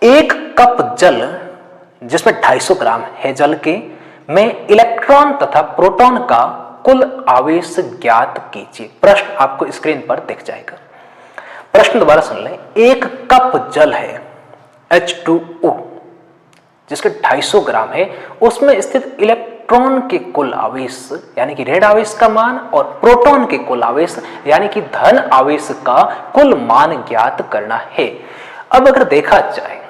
एक कप जल जिसमें 250 ग्राम है जल के में इलेक्ट्रॉन तथा प्रोटॉन का कुल आवेश ज्ञात कीजिए। प्रश्न आपको स्क्रीन पर दिख जाएगा। प्रश्न दोबारा सुन लें। एक कप जल है H2O जिसके 250 ग्राम है, उसमें स्थित इलेक्ट्रॉन के कुल आवेश यानी कि ऋण आवेश का मान और प्रोटॉन के कुल आवेश यानी कि धन आवेश का कुल मान ज्ञात करना है। अब अगर देखा जाए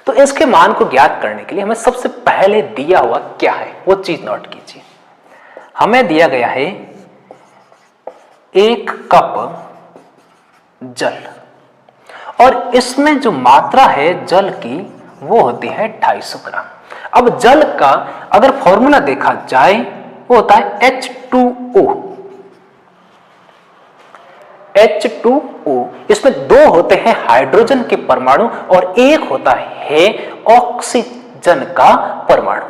तो इसके मान को ज्ञात करने के लिए हमें सबसे पहले दिया हुआ क्या है वो चीज नोट कीजिए। हमें दिया गया है एक कप जल और इसमें जो मात्रा है जल की वो होती है 250 ग्राम। अब जल का अगर फॉर्मूला देखा जाए वो होता है H2O। H2O इसमें दो होते हैं हाइड्रोजन के परमाणु और एक होता है ऑक्सीजन का परमाणु।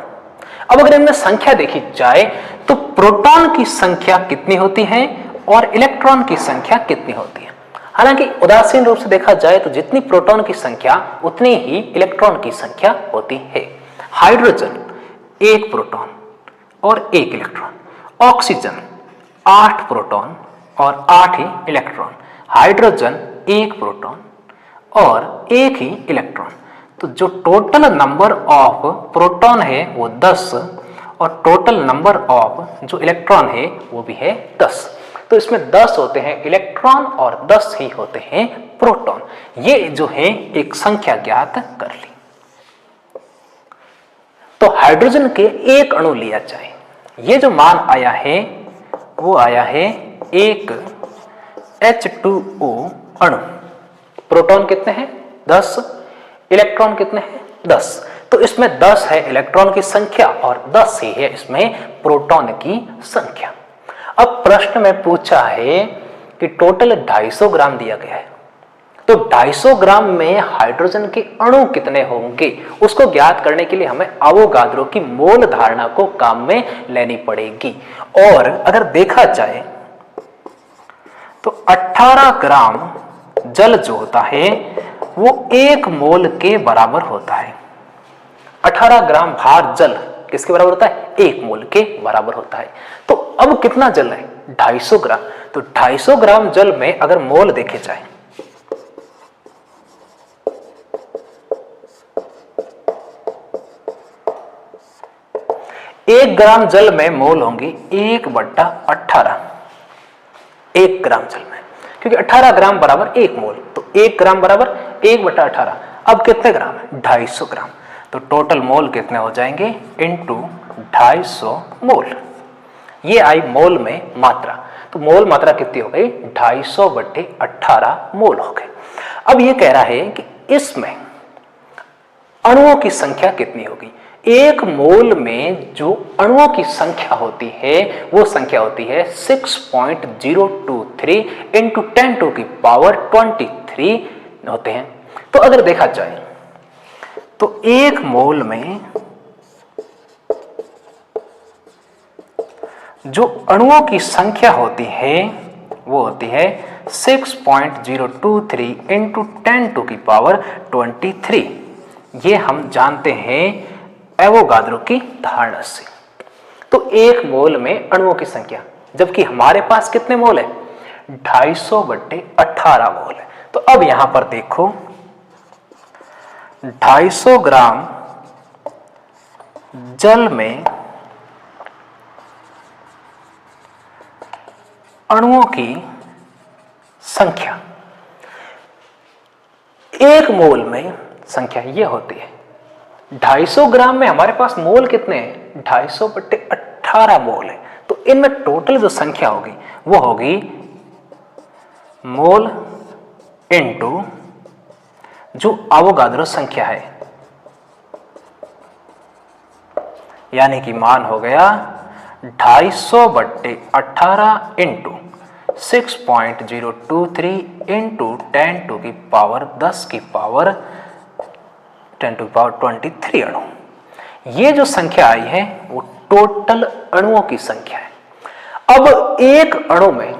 अब अगर इनमें संख्या देखी जाए तो प्रोटॉन की संख्या कितनी होती है और इलेक्ट्रॉन की संख्या कितनी होती है। हालांकि उदासीन रूप से देखा जाए तो जितनी प्रोटॉन की संख्या उतनी ही इलेक्ट्रॉन की संख्या होती है। हाइड्रोजन 1 प्रोटॉन और 1 इलेक्ट्रॉन, ऑक्सीजन 8 प्रोटॉन और 8 ही इलेक्ट्रॉन, हाइड्रोजन 1 प्रोटॉन और 1 ही इलेक्ट्रॉन। तो जो टोटल नंबर ऑफ प्रोटॉन है वो 10 और टोटल नंबर ऑफ जो इलेक्ट्रॉन है वो भी है 10। तो इसमें 10 होते हैं इलेक्ट्रॉन और 10 ही होते हैं प्रोटॉन। ये जो है एक संख्या ज्ञात कर ली। तो हाइड्रोजन के एक अणु लिया जाए, ये जो मान आया है वो आया है एक H2O अणु। प्रोटॉन कितने हैं 10, इलेक्ट्रॉन कितने हैं 10। तो इसमें 10 है इलेक्ट्रॉन की संख्या और 10 ही है इसमें प्रोटॉन की संख्या। अब प्रश्न में पूछा है कि टोटल 250 ग्राम दिया गया है, तो 250 ग्राम में हाइड्रोजन के अणु कितने होंगे उसको ज्ञात करने के लिए हमें अवोगाद्रो की मोल धारणा को काम में लेनी पड़ेगी। और अगर देखा जाए तो 18 ग्राम जल जो होता है वो 1 मोल के बराबर होता है। 18 ग्राम भार जल किसके बराबर होता है 1 मोल के बराबर होता है। तो अब कितना जल है 250 ग्राम। तो 250 ग्राम जल में अगर मोल देखे जाए एक ग्राम जल में मोल होंगे 1/18। 1 ग्राम जल में, क्योंकि 18 ग्राम बराबर 1 मोल, तो 1 ग्राम बराबर 1/18। अब कितने ग्राम है 250 ग्राम। तो टोटल मोल कितने हो जाएंगे इनटू 250 मोल। ये आई मोल में मात्रा। तो मोल मात्रा कितनी हो गई 250/18 मोल हो गए। अब ये कह रहा है कि इसमें अणुओं की संख्या कितनी होगी। 1 मोल में जो अणुओं की संख्या होती है वो संख्या होती है 6.023 इंटू 10⁻23 होते हैं। तो अगर देखा जाए तो 1 मोल में जो अणुओं की संख्या होती है वो होती है 6.023 इंटू 10⁻23। ये हम जानते हैं एवोगाद्रो की धारणा से। तो 1 मोल में अणुओं की संख्या, जबकि हमारे पास कितने मोल है 250/18 मोल है। तो अब यहां पर देखो 250 ग्राम जल में अणुओं की संख्या 1 मोल में संख्या ये होती है। 250 ग्राम में हमारे पास मोल कितने हैं 250/18 मोल है। तो इनमें टोटल जो संख्या होगी वो होगी मोल इनटू जो अवोगाद्रो संख्या है, यानी कि मान हो गया 250/18 इंटू 6.023 इंटू 10⁻23 अणु। ये जो संख्या आई है वो टोटल अणुओं की संख्या है। अब एक अणु में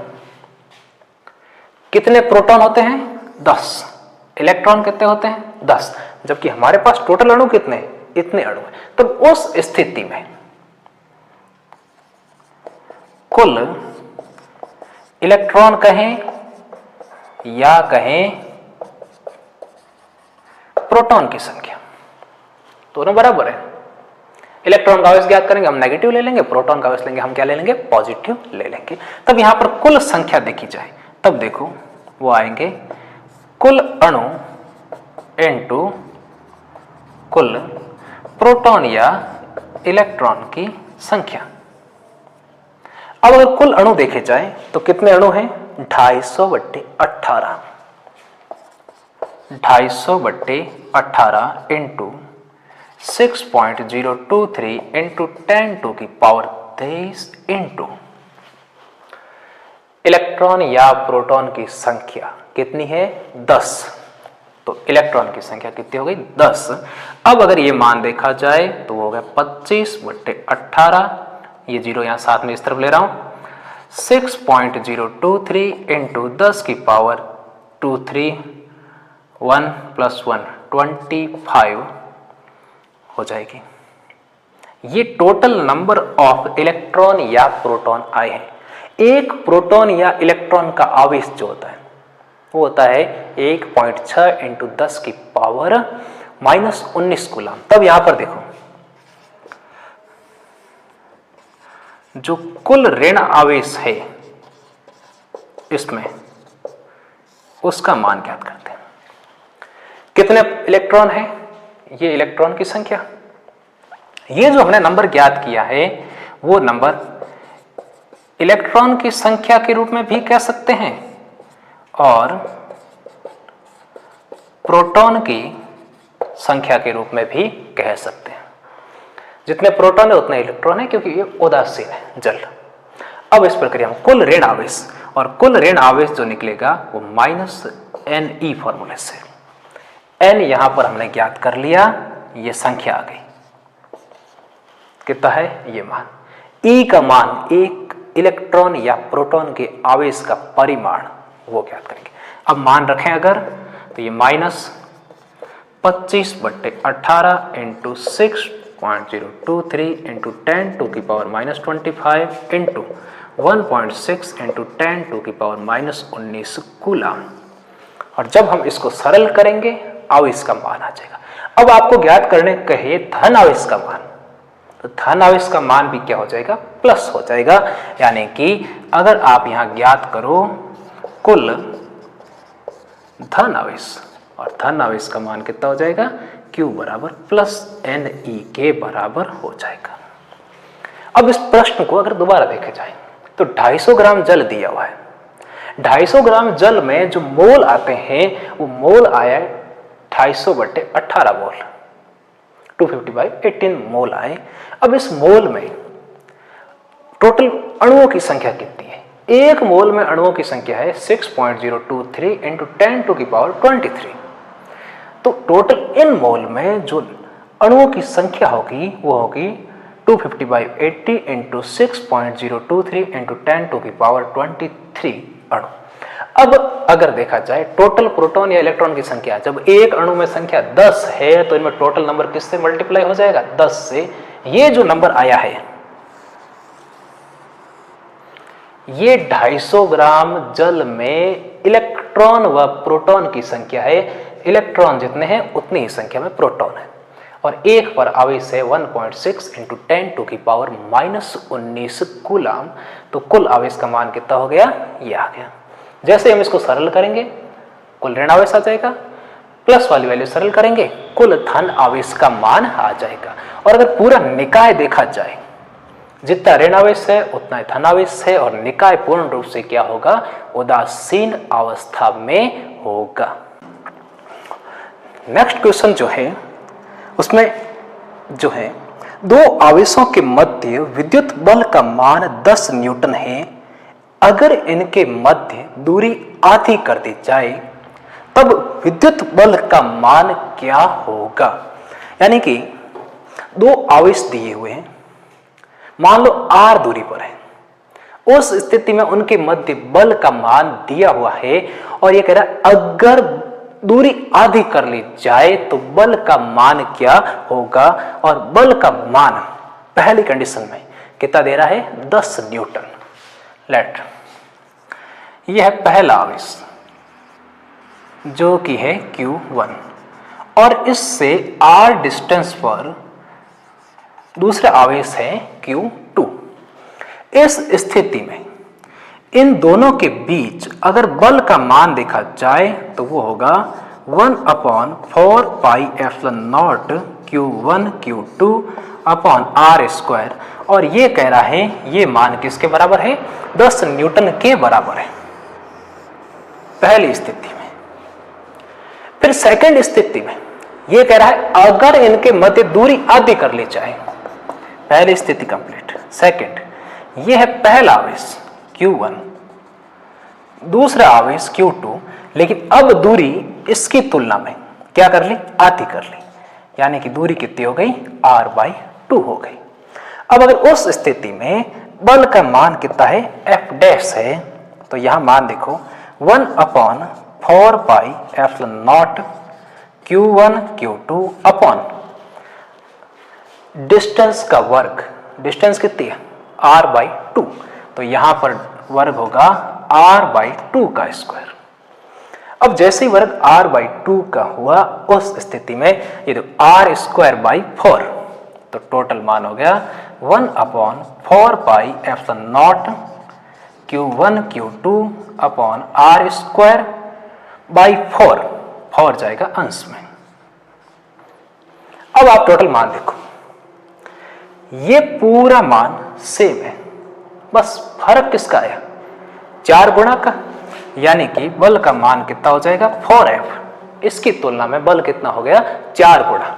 कितने प्रोटॉन होते हैं 10, इलेक्ट्रॉन कितने होते हैं? 10, जबकि हमारे पास टोटल अणु कितने? इतने अणु हैं। तो उस स्थिति में कुल इलेक्ट्रॉन कहें या कहें प्रोटॉन की संख्या, दोनों बराबर है। इलेक्ट्रॉन का आवेश ज्ञात करेंगे हम नेगेटिव ले लेंगे, प्रोटॉन का आवेश लेंगे हम क्या ले लेंगे? पॉजिटिव ले लेंगे। तब यहां पर कुल संख्या देखी जाए तब देखो वो आएंगे कुल अणु इनटू कुल प्रोटॉन या इलेक्ट्रॉन की संख्या। अब अगर कुल अणु देखे जाए तो कितने अणु हैं? 250/18, 250/18 इंटू 6.023 इंटू 10⁻23 इंटू इलेक्ट्रॉन या प्रोटॉन की संख्या कितनी है? 10। तो इलेक्ट्रॉन की संख्या कितनी हो गई? 10। अब अगर ये मान देखा जाए तो वो हो गया 25/18, ये जीरो यहां साथ में इस तरफ ले रहा हूं, 6.023 इंटू 10⁻23, 1 + 1 25 हो जाएगी। ये टोटल नंबर ऑफ इलेक्ट्रॉन या प्रोटॉन आए हैं। एक प्रोटॉन या इलेक्ट्रॉन का आवेश जो होता है वो होता है 1.6 इंटू 10⁻⁻19 कूलम। तब यहां पर देखो जो कुल ऋण आवेश है इसमें उसका मान ज्ञात करते हैं। कितने इलेक्ट्रॉन है? ये इलेक्ट्रॉन की संख्या। ये जो हमने नंबर ज्ञात किया है वो नंबर इलेक्ट्रॉन की संख्या के रूप में भी कह सकते हैं और प्रोटॉन की संख्या के रूप में भी कह सकते हैं। जितने प्रोटॉन है उतने इलेक्ट्रॉन है, क्योंकि ये उदासीन है जल। अब इस प्रक्रिया में कुल ऋण आवेश, और कुल ऋण आवेश जो निकलेगा वो -Ne फॉर्मूले से। n यहां पर हमने ज्ञात कर लिया, ये संख्या आ गई। कितना है ये मान? E का मान एक इलेक्ट्रॉन या प्रोटॉन के आवेश का परिमाण वो ज्ञात करेंगे। अब मान रखें अगर तो ये -25/18 into 6.023 into 10⁻⁻25 into 1.6 into 10⁻⁻19 coulomb. और जब हम इसको सरल करेंगे आवेश का मान आ जाएगा। अब आपको ज्ञात करने कहे धन आवेश का मान, तो धन आवेश का मान भी क्या हो जाएगा? प्लस हो जाएगा। यानी कि अगर आप यहां ज्ञात करो कुल धन आवेश, और धन आवेश का मान कितना हो जाएगा? Q बराबर +Ne के बराबर हो जाएगा। अब इस प्रश्न को अगर दोबारा देखे जाए तो 250 ग्राम जल दिया हुआ है। 250 ग्राम जल में जो मोल आते हैं वो मोल आया है 250/18 मोल, 250/18 मोल आए। अब इस मोल में टोटल अणुओं की संख्या कितनी है? एक मोल में अणुओं की संख्या है 6.023 इंटू 10⁻23। तो टोटल इन मोल में जो अणुओं की संख्या होगी वो होगी 250/80 इंटू 6.023 इंटू 10⁻23 अणु। अब अगर देखा जाए टोटल प्रोटॉन या इलेक्ट्रॉन की संख्या, जब एक अणु में संख्या 10 है तो इनमें टोटल नंबर किससे मल्टीप्लाई हो जाएगा? 10 से। ये जो नंबर आया है ये 250 ग्राम जल में इलेक्ट्रॉन व प्रोटॉन की संख्या है। इलेक्ट्रॉन जितने हैं उतनी ही संख्या में प्रोटॉन है, और एक पर आवेश है 1.6 इंटू 10⁻⁻19 कूलम। तो कुल आवेश का मान कितना हो गया? ये आ गया। जैसे हम इसको सरल करेंगे कुल ऋण आवेश आ जाएगा, प्लस वाली वैल्यू सरल करेंगे कुल धन आवेश का मान आ जाएगा। और अगर पूरा निकाय देखा जाए जितना ऋण आवेश है उतना ही धन आवेश है, और निकाय पूर्ण रूप से क्या होगा? उदासीन अवस्था में होगा। नेक्स्ट क्वेश्चन जो है उसमें जो है दो आवेशों के मध्य विद्युत बल का मान 10 न्यूटन है। अगर इनके मध्य दूरी आधी कर दी जाए तब विद्युत बल का मान क्या होगा? यानी कि दो आवेश दिए हुए हैं, मान लो r दूरी पर है, उस स्थिति में उनके मध्य बल का मान दिया हुआ है और ये कह रहा है अगर दूरी आधी कर ली जाए तो बल का मान क्या होगा, और बल का मान पहली कंडीशन में कितना दे रहा है 10 न्यूटन। लेट यह है पहला आवेश जो कि है Q1 और इससे r डिस्टेंस पर दूसरा आवेश है Q2। इस स्थिति में इन दोनों के बीच अगर बल का मान देखा जाए तो वो होगा 1/4 pi epsilon not Q1 Q2 upon r square, और ये कह रहा है ये मान किसके बराबर है 10 न्यूटन के बराबर है पहली स्थिति में। फिर सेकंड स्थिति में ये कह रहा है अगर इनके मध्य दूरी आधी कर ली जाए, पहली स्थिति कंप्लीट। सेकंड ये है पहला आवेश Q1, दूसरा आवेश Q2, लेकिन अब दूरी इसकी तुलना में क्या कर ली आधी कर ली, यानी कि दूरी कितनी हो गई r/2 हो गई। अब अगर उस स्थिति में बल का मान कितना है F डैश है, तो यहां मान देखो 1/4 pi epsilon not Q1 Q2 upon distance का वर्ग, डिस्टेंस कितनी है r/2, तो यहां पर वर्ग होगा r/2 का स्क्वायर। अब जैसे ही वर्ग r/2 का हुआ उस स्थिति में ये तो r²/4, तो टोटल मान हो गया 1/4 pi epsilon not Q1 Q2 upon r²/4, 4 जाएगा अंश में। अब आप टोटल मान देखो, ये पूरा मान सेम है, बस फर्क किसका आया 4 गुणा का, यानी कि बल का मान कितना हो जाएगा 4F, इसकी तुलना में बल कितना हो गया 4 गुणा,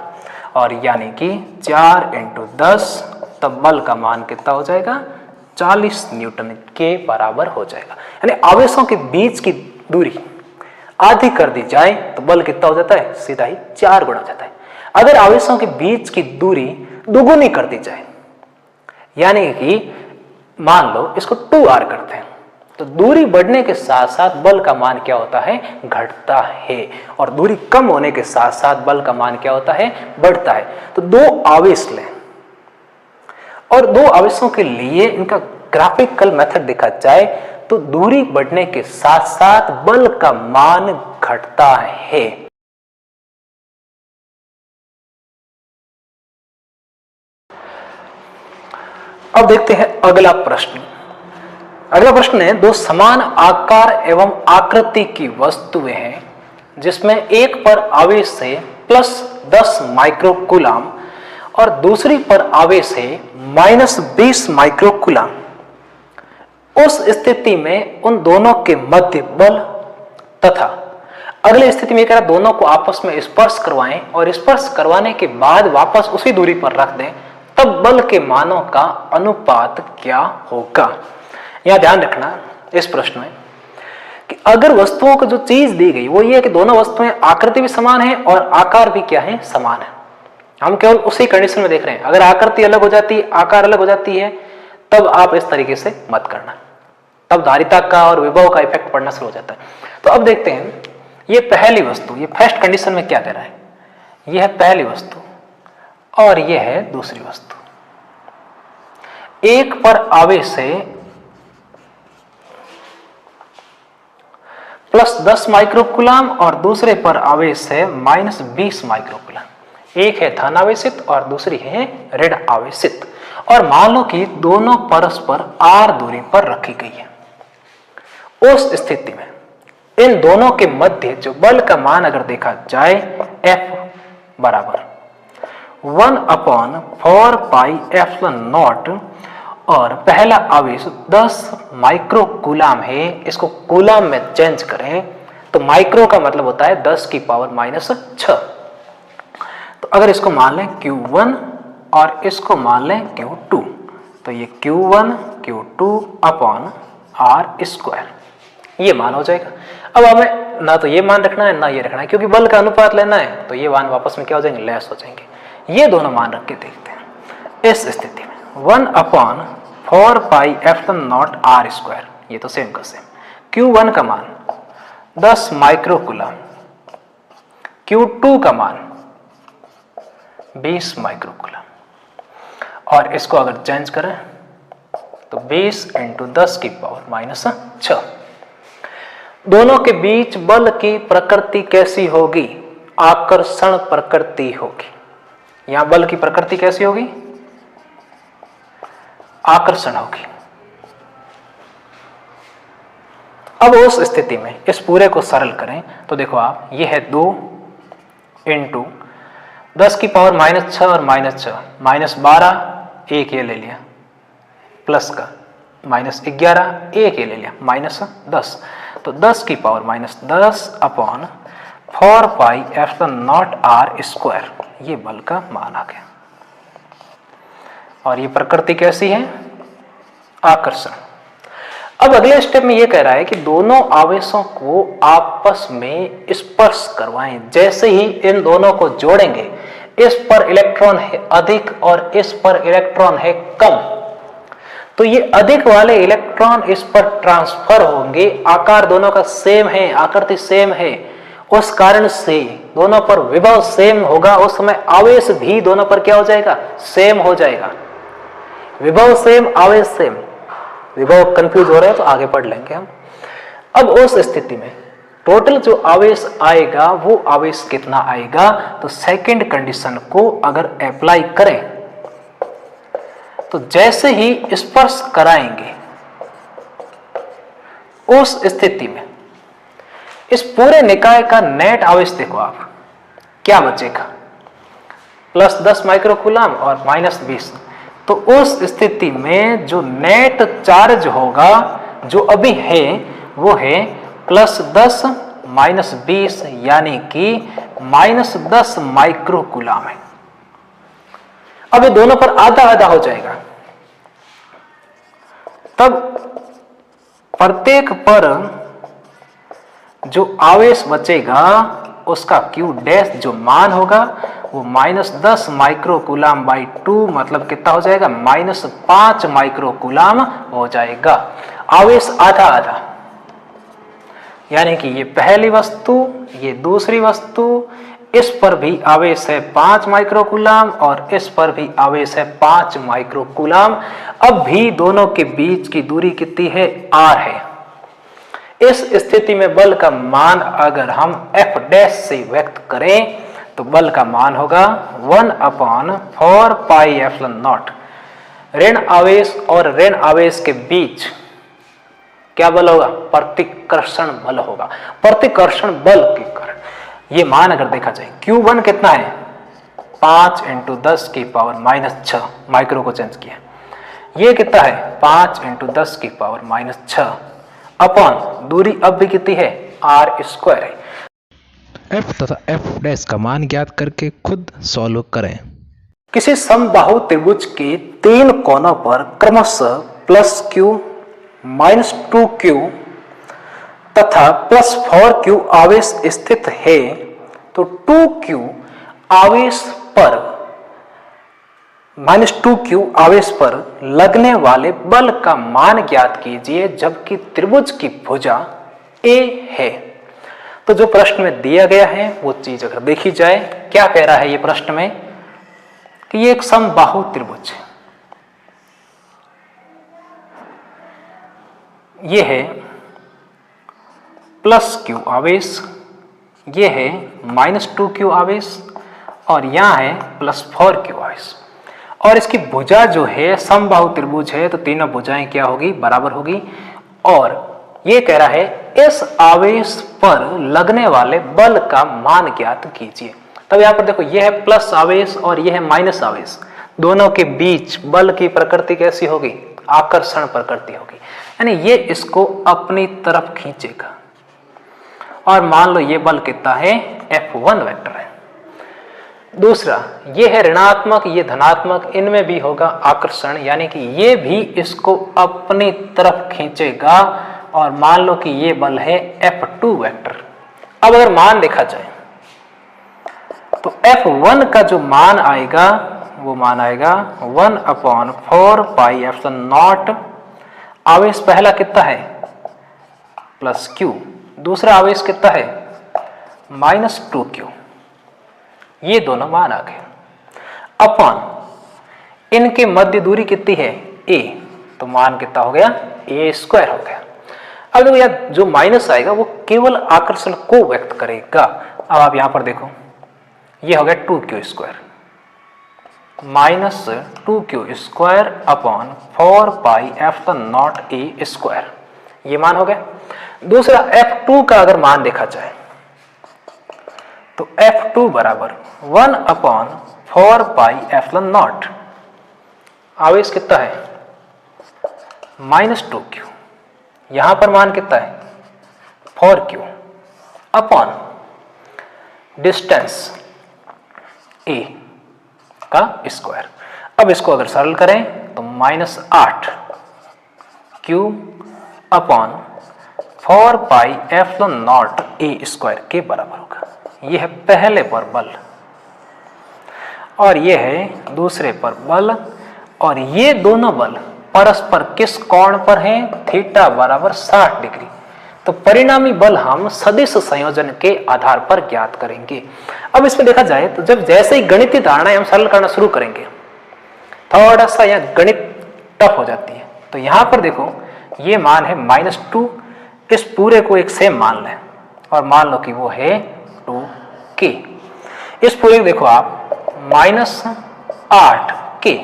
और यानी कि 4 × 10, तब बल का मान कितना हो जाएगा 40 न्यूटन के बराबर हो जाएगा। यानी आवेशों के बीच की दूरी आधी कर दी जाए तो बल कितना हो जाता है सीधा ही 4 गुणा हो जाता है। अगर आवेशों के बीच की दूरी दुगुनी कर दी जाए, यानी कि मान लो इसको 2r करते हैं, तो दूरी बढ़ने के साथ साथ बल का मान क्या होता है घटता है, और दूरी कम होने के साथ साथ बल का मान क्या होता है बढ़ता है। तो दो आवेश लें और दो आवेशों के लिए इनका ग्राफिकल मेथड देखा जाए तो दूरी बढ़ने के साथ साथ बल का मान घटता है। अब देखते हैं अगला प्रश्न। अगला प्रश्न है, दो समान आकार एवं आकृति की वस्तुएं हैं जिसमें एक पर आवेश है +10 माइक्रोकूलम और दूसरी पर आवेश है -20 माइक्रोकूलम। उस स्थिति में उन दोनों के मध्य बल तथा अगली स्थिति में कह रहा दोनों को आपस में स्पर्श करवाएं और स्पर्श करवाने के बाद वापस उसी दूरी पर रख दें, तब बल के मानों का अनुपात क्या होगा। यहां ध्यान रखना इस प्रश्न में कि अगर वस्तुओं को जो चीज दी गई वो ये है कि दोनों वस्तुएं आकृति भी समान है और आकार भी क्या है समान है, हम केवल उसी कंडीशन में देख रहे हैं। अगर आकृति अलग हो जाती है आकार अलग हो जाती है तब आप इस तरीके से मत करना, तब धारिता का और विभव का इफेक्ट पड़ना शुरू हो जाता है। तो अब देखते हैं ये पहली वस्तु, ये फर्स्ट कंडीशन में क्या दे रहा है, ये है पहली वस्तु और ये है दूसरी वस्तु। एक पर आवेश है +10 माइक्रोकूलम और दूसरे पर आवेश है -20 माइक्रोकूलम। एक है धन आवेशित और दूसरी है ऋण आवेशित, और मान लो कि दोनों परस्पर r दूरी पर रखी गई है। उस स्थिति में इन दोनों के मध्य जो बल का मान अगर देखा जाए F बराबर 1/4 पाई एप्सिलॉन नॉट, और पहला आवेश 10 माइक्रोकूलम है, इसको कूलम में चेंज करें तो माइक्रो का मतलब होता है 10 की पावर -6। तो अगर इसको मान लें Q1 और इसको मान लें Q2, तो ये Q1 Q2 अपॉन r², ये मान हो जाएगा। अब हमें ना तो ये मान रखना है ना ये रखना है, क्योंकि बल का अनुपात लेना है, तो ये मान वापस में क्या हो जाएंगे लेस हो जाएंगे। ये दोनों मान रख के देखते हैं। इस स्थिति में 1/4 पाई एप्सिलॉन नॉट r², ये तो सेम का सेम। Q1 का मान 10 माइक्रोकूलम Q2 का मान 20 माइक्रोकूलम और इसको अगर चेंज करें तो 20 × 10 की पावर -6। दोनों के बीच बल की प्रकृति कैसी होगी? आकर्षण प्रकृति होगी। यहां बल की प्रकृति कैसी होगी? आकर्षण होगी। अब उस स्थिति में इस पूरे को सरल करें तो देखो आप, ये है 2 × 10 की पावर -6 और -6 -12, एक ये ले लिया, प्लस का -11, एक ये ले लिया, -10, तो 10 की पावर -10 अपॉन 4πε0r², ये बल का मान आ गया। और ये प्रकृति कैसी है? आकर्षण। अब अगले स्टेप में ये कह रहा है कि दोनों आवेशों को आपस में स्पर्श करवाएं। जैसे ही इन दोनों को जोड़ेंगे, इस पर इलेक्ट्रॉन है अधिक और इस पर इलेक्ट्रॉन है कम, तो ये अधिक वाले इलेक्ट्रॉन इस पर ट्रांसफर होंगे। आकार दोनों का सेम है, आकृति सेम है, उस कारण से दोनों पर विभव सेम होगा। उस समय आवेश भी दोनों पर क्या हो जाएगा? सेम हो जाएगा। विभव सेम, आवेश सेम। विभव कंफ्यूज हो रहे हैं तो आगे पढ़ लेंगे हम। अब उस स्थिति में टोटल जो आवेश आएगा वो आवेश कितना आएगा? तो सेकंड कंडीशन को अगर अप्लाई करें तो जैसे ही स्पर्श कराएंगे उस स्थिति में इस पूरे निकाय का नेट आवेश देखो आप क्या बचेगा? +10 माइक्रोकूलम और -20। तो उस स्थिति में जो नेट चार्ज होगा जो अभी है वो है +10 -20, यानी कि -10 माइक्रोकूलम है। अब ये दोनों पर आधा आधा हो जाएगा, तब प्रत्येक पर जो आवेश बचेगा उसका Q' जो मान होगा वो -10 माइक्रोकूलम बाई 2, मतलब कितना हो जाएगा? -5 माइक्रोकूलम हो जाएगा। आवेश आधा आधा, यानी कि ये पहली वस्तु, ये दूसरी वस्तु, इस पर भी आवेश है 5 माइक्रोकूलम और इस पर भी आवेश है 5 माइक्रोकूलम। अब भी दोनों के बीच की दूरी कितनी है? r है। इस स्थिति में बल का मान अगर हम F' से व्यक्त करें तो बल का मान होगा 1/4πε0। ऋण आवेश और ऋण आवेश के बीच क्या बल होगा? प्रतिकर्षण बल होगा। प्रतिकर्षण बल के कारण ये मान अगर देखा जाए, Q1 कितना है? 5 × 10 की पावर -6, माइक्रो को चेंज किया। ये कितना है? 5 × 10 की पावर -6 अपॉन दूरी अब भी कितनी है? r² है। F तथा F' का मान ज्ञात करके खुद सॉल्व करें। किसी समबाहु त्रिभुज के 3 कोनों पर क्रमशः +Q, -2Q तथा +4Q आवेश स्थित है, तो 2Q आवेश पर -2Q आवेश पर लगने वाले बल का मान ज्ञात कीजिए जबकि त्रिभुज की भुजा A है। तो जो प्रश्न में दिया गया है वो चीज अगर देखी जाए, क्या कह रहा है ये प्रश्न में कि ये एक समबाहु त्रिभुज है। ये है +Q आवेश, ये है -2Q आवेश और यहां है +4Q आवेश। और इसकी भुजा जो है समबाहु त्रिभुज है, तो तीनों भुजाएं क्या होगी? बराबर होगी। और ये कह रहा है इस आवेश पर लगने वाले बल का मान ज्ञात कीजिए। तब यहां पर देखो, ये है प्लस आवेश और ये है माइनस आवेश, दोनों के बीच बल की प्रकृति कैसी होगी? आकर्षण प्रकृति होगी, यानी ये इसको अपनी तरफ खींचेगा। और मान लो ये बल कितना है? F1 वेक्टर है। दूसरा, ये है ऋणात्मक, ये धनात्मक, इनमें भी होगा आकर्षण, यानी कि ये भी इसको अपनी तरफ खींचेगा। और मान लो कि ये बल है F2 वेक्टर। अब अगर मान देखा जाए तो F1 का जो मान आएगा वो मान आएगा 1/4πε0। आवेश पहला कितना है? +Q। दूसरा आवेश कितना है? -2Q। ये दोनों मान आ गए। अपॉन इनके मध्य दूरी कितनी है a, तो मान कितना हो गया a² हो गया। अब देखो यार जो माइनस आएगा वो केवल आकर्षण को व्यक्त करेगा। अब आप यहां पर देखो ये हो गया 2q² minus 2q² upon 4πε0a², ये मान हो गया। दूसरा f2 का अगर मान देखा जाए तो f2 बराबर 1 अपॉन 4πε0, आवेश कितना है -2q, यहां पर मान कितना है 4q अपॉन डिस्टेंस a का स्क्वायर। अब इसको अगर सरल करें तो -8q अपॉन 4πε0a² के बराबर होगा। यह है पहले पर बल और यह है दूसरे पर बल, और ये दोनों बल परस्पर किस कोण पर हैं, थीटा बराबर 60 डिग्री। तो परिणामी बल हम सदिश संयोजन के आधार पर ज्ञात करेंगे। अब इसमें देखा जाए तो जब जैसे ही गणितीय धारणाएं हम सरल करना शुरू करेंगे थोड़ा सा यह गणित टफ हो जाती है। तो यहां पर देखो ये मान है -2, इस पूरे को एक सेम मान लें और मान लो कि वो है 2k। इस पूरे को देखो आप -8k,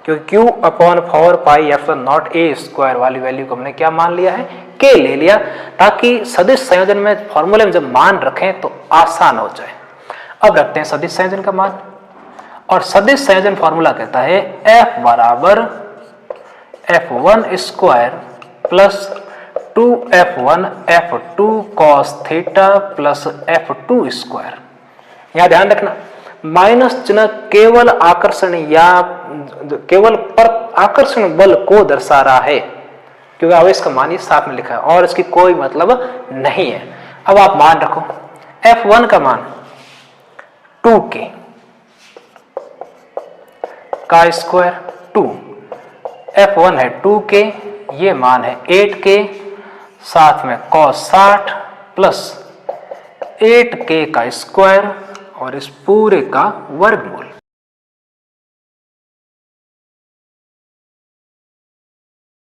क्योंकि q अपॉन 4πε0a² वाली वैल्यू को हमने क्या मान लिया है k ले लिया, ताकि सदिश संयोजन में फॉर्मूले में जब मान रखें तो आसान हो जाए। अब रखते हैं सदिश संयोजन का मान, और सदिश संयोजन फॉर्मूला कहता है f बराबर f1² plus 2f1 f2 cos theta plus f2²। यहां ध्यान रखना माइनस चिन्ह केवल आकर्षण या केवल पर आकर्षण बल को दर्शा रहा है, क्योंकि आवेश का मान ये साफ में लिखा है और इसकी कोई मतलब नहीं है। अब आप मान रखो f1 का मान 2k का स्क्वायर 2, f1 है 2k, ये मान है 8k, साथ में cos 60 प्लस 8k का स्क्वायर और इस पूरे का वर्गमूल।